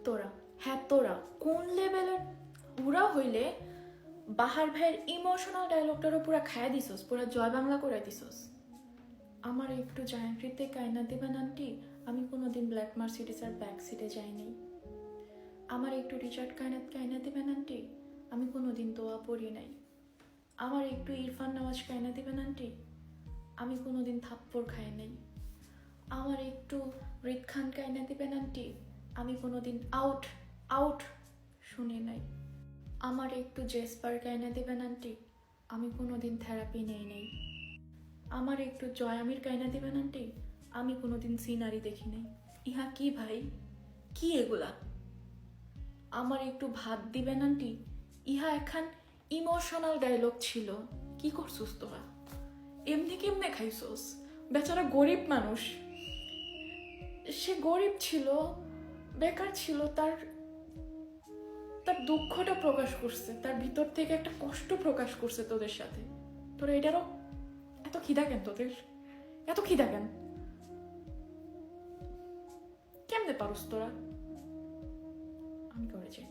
তোরা, হ্যাঁ তোরা কোন লেভেলের পুরা হইলে বাহার ভাইয়ের ইমোশনাল ডায়লগটারও পুরা খায়া দিছস, পুরা জয় বাংলা করে দিছস। আমার একটু জায়ান্ট্রিতে কায়না দিবেন আন্টি, আমি কোনোদিন ব্ল্যাক মার্সিডিস আর ব্যাক সিটে যাইনি। আমার একটু রিচার্ড কায়নাত কায়না দিবেন আন্টি, আমি কোনোদিন দোয়া পড়ি নাই। আমার একটু ইরফান নওয়াজ কায়না দিবেন আন্টি, আমি কোনোদিন থাপ্পড় খাই নাই। আমার একটু রিদ খান কায়না দিবেন আন্টি, আমি কোনোদিন আউট আউট শুনি নাই। আমার একটু জেসপার কায়না দিবেন আন্টি, আমি কোনোদিন থেরাপি নেই নাই। আমার একটু জয়ামির কায়না দিবেন আন্টি, আমি কোনোদিন সিনারি দেখি নাই। ইহা কি ভাই, কি এগুলা? আমার একটু ভাত দিবেন আন্টি, ইহা একখান ইমোশনাল ডায়লগ ছিল। কি করছস তোরা? এমনি কেমনে খাইছস? বেচারা গরিব মানুষ, সে গরিব ছিল, বেকার ছিল, তার তার দুঃখটা প্রকাশ করছে, তার ভিতর থেকে একটা কষ্ট প্রকাশ করছে তোদের সাথে। তোরা এটারও এত খিদা কেন তোদের? এত খিদা কেন? কেমনে পারুস তোরা? আমি করে চাই